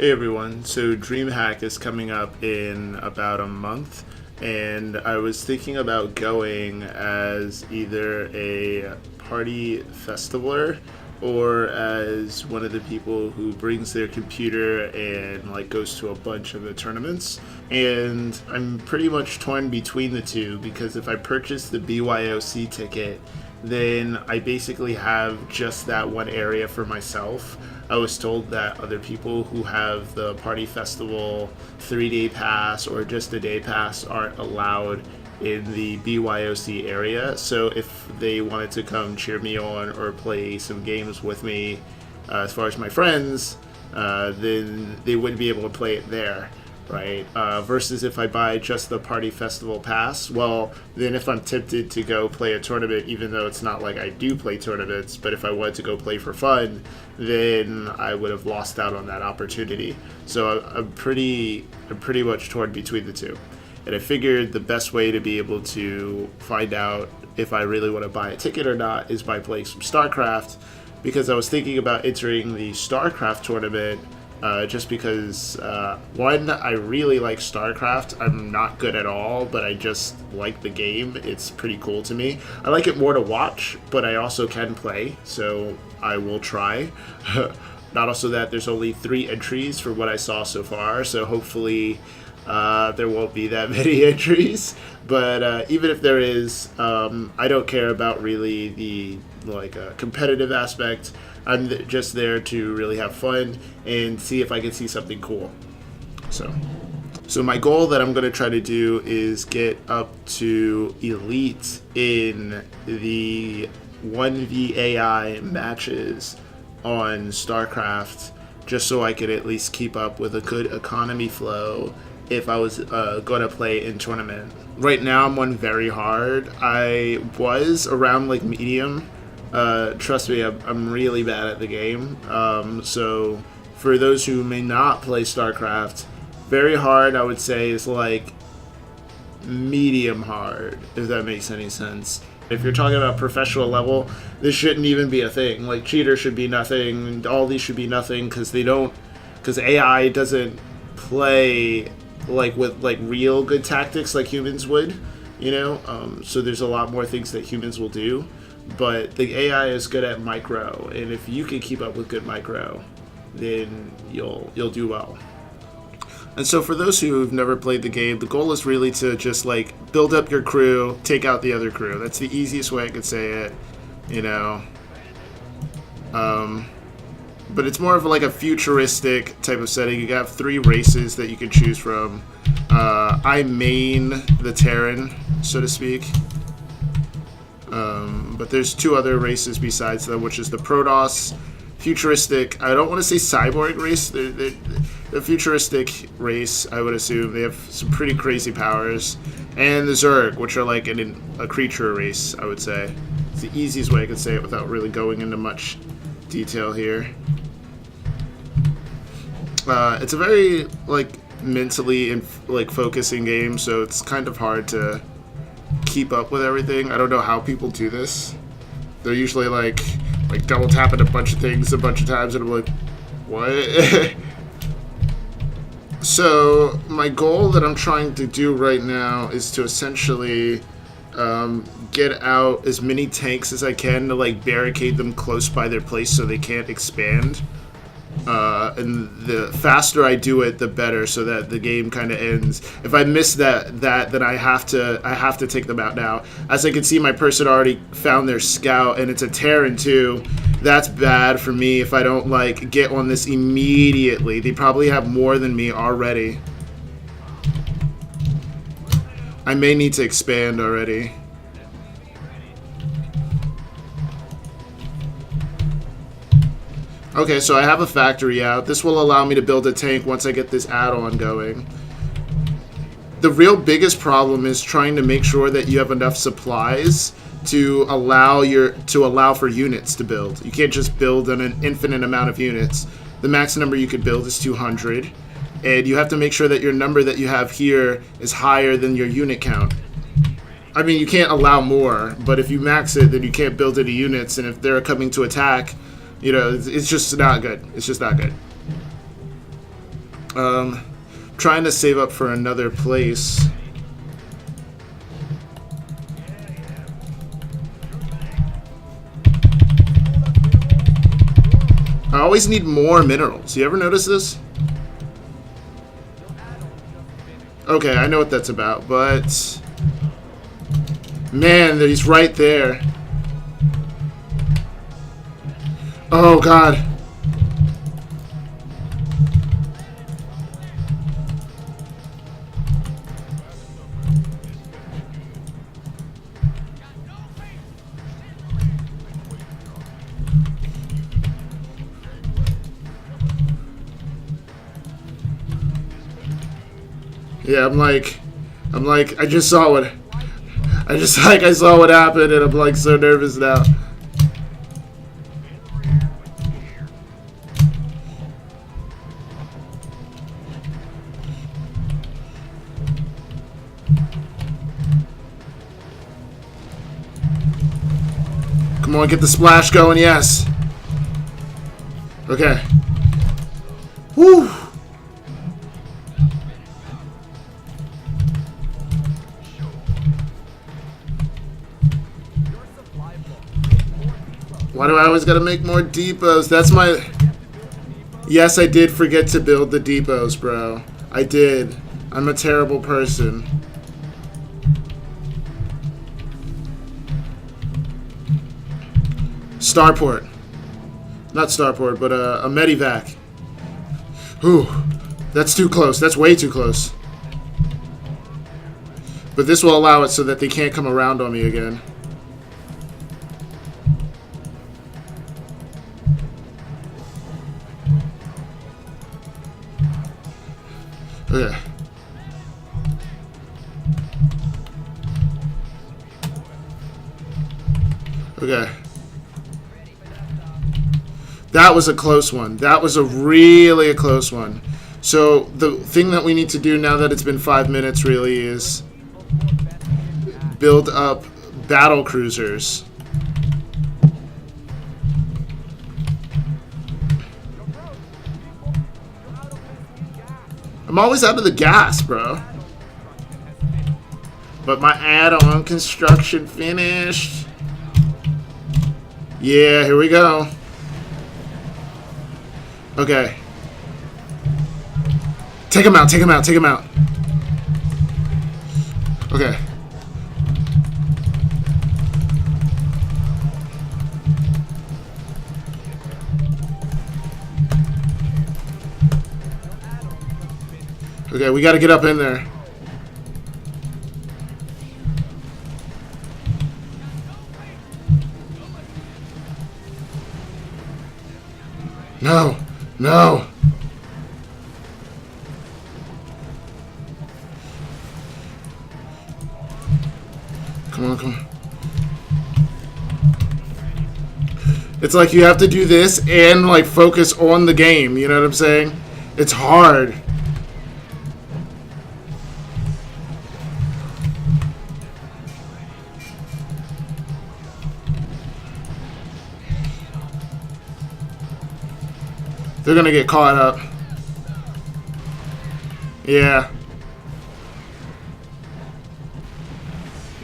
Hey everyone, so Dreamhack is coming up in about a month, and I was thinking about going as either a party festivaler or as one of the people who brings their computer and like goes to a bunch of the tournaments. And I'm pretty much torn between the two because if I purchase the BYOC ticket, then I basically have just that one area for myself. I was told that other people who have the party festival 3-day pass or just a day pass aren't allowed in the BYOC area. So if they wanted to come cheer me on or play some games with me, as far as my friends, then they wouldn't be able to play it there. Right? Versus if I buy just the party festival pass, well, then if I'm tempted to go play a tournament, even though it's not like I do play tournaments, but if I wanted to go play for fun, then I would have lost out on that opportunity. So I'm pretty much torn between the two. And I figured the best way to be able to find out if I really want to buy a ticket or not is by playing some Starcraft, because I was thinking about entering the Starcraft tournament. Just because, one, I really like StarCraft. I'm not good at all, but I just like the game. It's pretty cool to me. I like it more to watch, but I also can play, so I will try. Not also that there's only 3 entries for what I saw so far, so hopefully there won't be that many entries. But even if there is, I don't care about really the competitive aspect. I'm just there to really have fun and see if I can see something cool. So my goal that I'm going to try to do is get up to Elite in the 1v matches on StarCraft, just so I could at least keep up with a good economy flow if I was going to play in tournament. Right now I'm on very hard. I was around like medium. Trust me, I'm really bad at the game. So for those who may not play StarCraft, very hard I would say is like medium hard, if that makes any sense. If you're talking about professional level, this shouldn't even be a thing. Like cheater should be nothing, all these should be nothing, because AI doesn't play like with like real good tactics like humans would, you know? So there's a lot more things that humans will do. But the AI is good at micro, and if you can keep up with good micro, then you'll do well. And so for those who've never played the game, the goal is really to just like build up your crew, take out the other crew. That's the easiest way I could say it, you know. But it's more of like a futuristic type of setting. You have 3 races that you can choose from. I main the Terran, so to speak. But there's 2 other races besides them, which is the Protoss, futuristic. I don't want to say cyborg race. The futuristic race, I would assume. They have some pretty crazy powers. And the Zerg, which are like a creature race, I would say. It's the easiest way I could say it without really going into much detail here. It's a very like mentally focusing game, so it's kind of hard to keep up with everything. I don't know how people do this. They're usually like double tapping a bunch of things a bunch of times, and I'm like, what? So my goal that I'm trying to do right now is to essentially get out as many tanks as I can to like barricade them close by their place so they can't expand. And the faster I do it, the better, so that the game kind of ends. If I miss that, then I have to take them out now. As I can see, my person already found their scout, and it's a Terran too. That's bad for me if I don't like get on this immediately. They probably have more than me already. I may need to expand already. Okay, so I have a factory out. This will allow me to build a tank once I get this add-on going. The real biggest problem is trying to make sure that you have enough supplies to allow for units to build. You can't just build an infinite amount of units. The max number you could build is 200, and you have to make sure that your number that you have here is higher than your unit count. I mean, you can't allow more, but if you max it, then you can't build any units, and if they're coming to attack, you know, it's just not good. It's just not good. Trying to save up for another place. I always need more minerals. You ever notice this? Okay, I know what that's about, but... Man, he's right there. Oh, God. Yeah, I'm like, I just saw what, I saw what happened, and I'm like so nervous now. Come on, get the splash going, yes. Okay. Woo! Why do I always gotta make more depots? That's my... Yes, I did forget to build the depots, bro. I did. I'm a terrible person. Starport. Not Starport, but a Medivac. Ooh, that's too close. That's way too close. But this will allow it so that they can't come around on me again. Okay. Okay. That was a close one. That was really a close one. So the thing that we need to do now that it's been 5 minutes really is build up battle cruisers. I'm always out of the gas, bro. But my add-on construction finished. Yeah, here we go. Okay. Take him out, take him out, take him out. Okay. Okay, we gotta get up in there. No, no. Come on, come on. It's like you have to do this and like focus on the game, you know what I'm saying? It's hard. They're gonna get caught up. Yeah.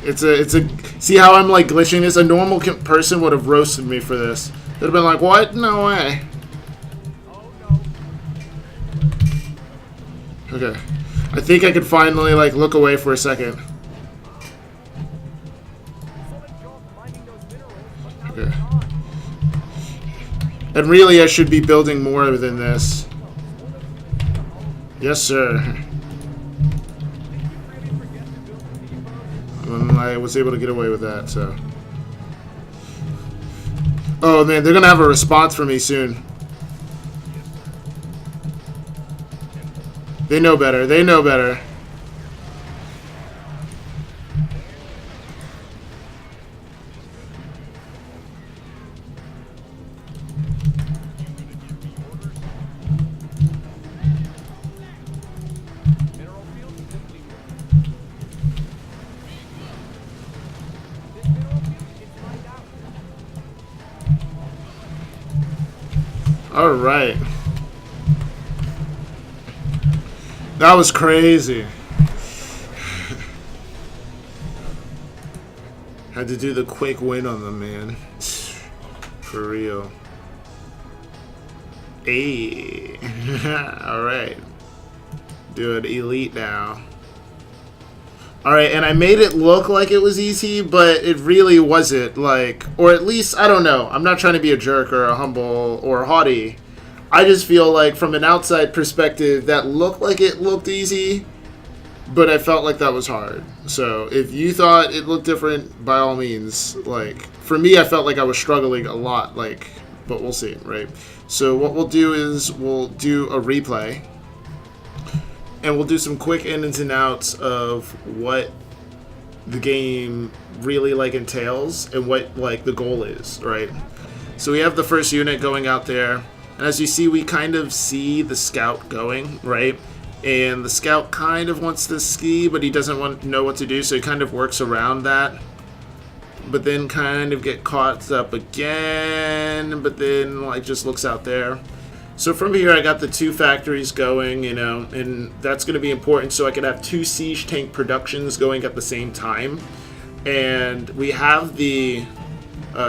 It's a. See how I'm like glitching this? A normal person would have roasted me for this. They'd have been like, "What? No way." Okay. I think I could finally like look away for a second. Okay. And really, I should be building more than this. Yes, sir. I was able to get away with that, so. Oh, man, they're going to have a response for me soon. They know better. They know better. All right. That was crazy. Had to do the quick win on them, man. For real. Hey. Alright. Doing elite now. Alright, and I made it look like it was easy, but it really wasn't. Like, or at least, I don't know. I'm not trying to be a jerk or a humble or haughty. I just feel like from an outside perspective, that looked like it looked easy, but I felt like that was hard. So if you thought it looked different, by all means. Like, for me, I felt like I was struggling a lot, like, but we'll see, right? So what we'll do is we'll do a replay, and we'll do some quick ins and outs of what the game really, like, entails and what, like, the goal is, right? So we have the first unit going out there, and as you see, we kind of see the scout going, right? And the scout kind of wants to ski, but he doesn't know what to do, so he kind of works around that. But then kind of get caught up again, but then like just looks out there. So from here, I got the 2 factories going, you know, and that's going to be important so I can have 2 siege tank productions going at the same time. And we have the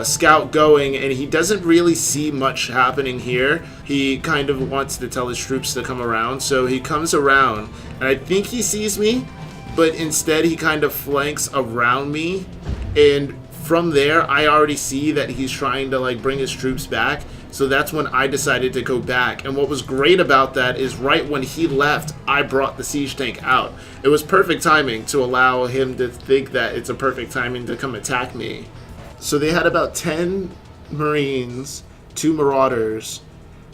scout going, and he doesn't really see much happening here. He kind of wants to tell his troops to come around, so he comes around, and I think he sees me, but instead he kind of flanks around me, and from there I already see that he's trying to like bring his troops back. So that's when I decided to go back. And what was great about that is right when he left, I brought the siege tank out. It was perfect timing to allow him to think that it's a perfect timing to come attack me. So they had about 10 Marines, 2 Marauders,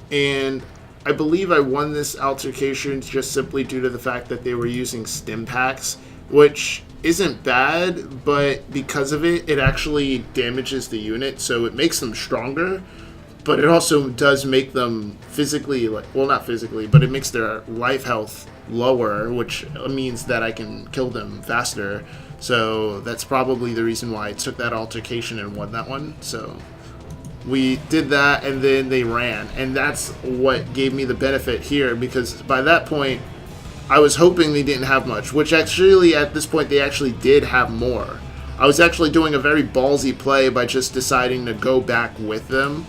and I believe I won this altercation just simply due to the fact that they were using stim packs, which isn't bad, but because of it, it actually damages the unit, so it makes them stronger, but it also does make them physically, like, well, not physically, but it makes their life health lower, which means that I can kill them faster. So that's probably the reason why I took that altercation and won that one. So we did that, and then they ran, and that's what gave me the benefit here, because by that point I was hoping they didn't have much, which actually at this point they actually did have more. I was actually doing a very ballsy play by just deciding to go back with them,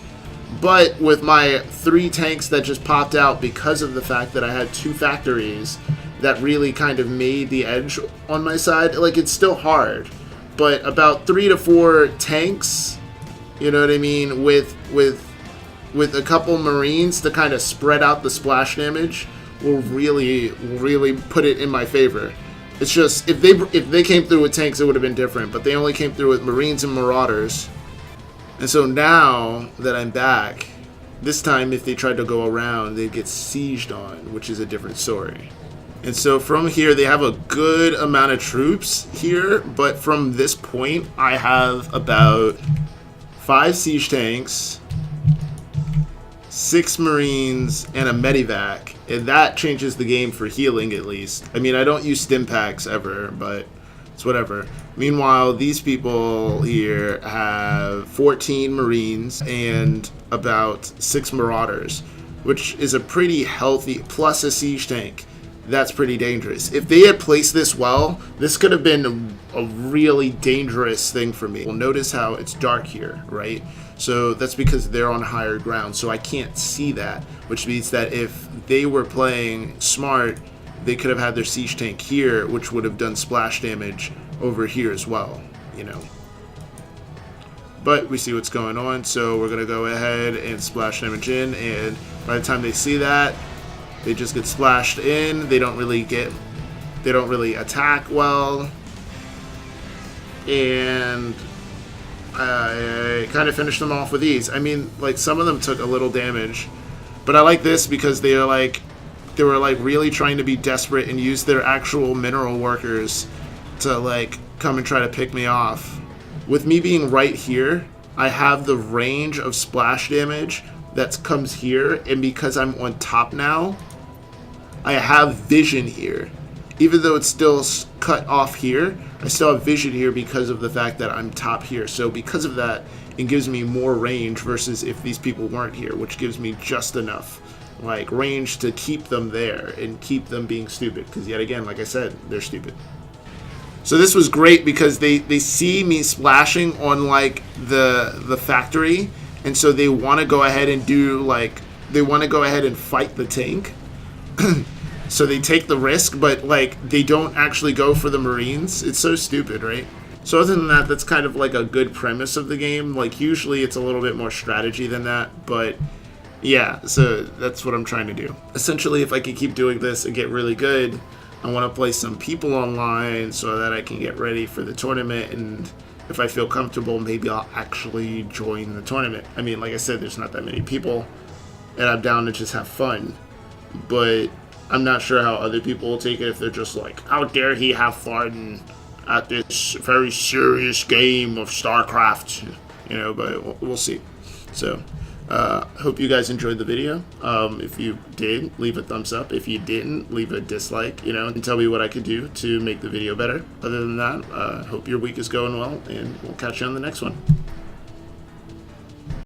but with my 3 tanks that just popped out because of the fact that I had 2 factories, that really kind of made the edge on my side. Like, it's still hard, but about 3 to 4 tanks, you know what I mean, with a couple Marines to kind of spread out the splash damage will really put it in my favor. It's just, if they came through with tanks, it would have been different, but they only came through with Marines and Marauders. And so now that I'm back, this time if they tried to go around, they'd get sieged on, which is a different story. And so from here, they have a good amount of troops here, but from this point, I have about 5 siege tanks, 6 Marines, and a medivac, and that changes the game for healing at least. I mean, I don't use stim packs ever, but it's whatever. Meanwhile, these people here have 14 Marines and about 6 Marauders, which is a pretty healthy, plus a siege tank. That's pretty dangerous. If they had placed this well, this could have been a really dangerous thing for me. Well, notice how it's dark here, right? So that's because they're on higher ground, so I can't see that, which means that if they were playing smart, they could have had their siege tank here, which would have done splash damage over here as well, you know. But we see what's going on, so we're going to go ahead and splash damage in, and by the time they see that, they just get splashed in. They don't really attack well, and I kind of finished them off with ease. I mean, like, some of them took a little damage, but I like this because they were like really trying to be desperate and use their actual mineral workers to like come and try to pick me off. With me being right here, I have the range of splash damage that comes here, and because I'm on top now, I have vision here. Even though it's still cut off here, I still have vision here because of the fact that I'm top here. So because of that, it gives me more range versus if these people weren't here, which gives me just enough like range to keep them there and keep them being stupid, because yet again, like I said, they're stupid. So this was great because they see me splashing on like the factory, and so they want to go ahead and do like, they want to go ahead and fight the tank. So they take the risk, but like they don't actually go for the Marines. It's so stupid, right? So other than that, that's kind of like a good premise of the game. Like usually it's a little bit more strategy than that, but yeah, so that's what I'm trying to do. Essentially, if I can keep doing this and get really good, I want to play some people online so that I can get ready for the tournament, and if I feel comfortable, maybe I'll actually join the tournament. I mean, like I said, there's not that many people, and I'm down to just have fun, but I'm not sure how other people will take it if they're just like, how dare he have fun at this very serious game of Starcraft, you know, but we'll see. So, hope you guys enjoyed the video. If you did, leave a thumbs up. If you didn't, leave a dislike, you know, and tell me what I could do to make the video better. Other than that, hope your week is going well, and we'll catch you on the next one.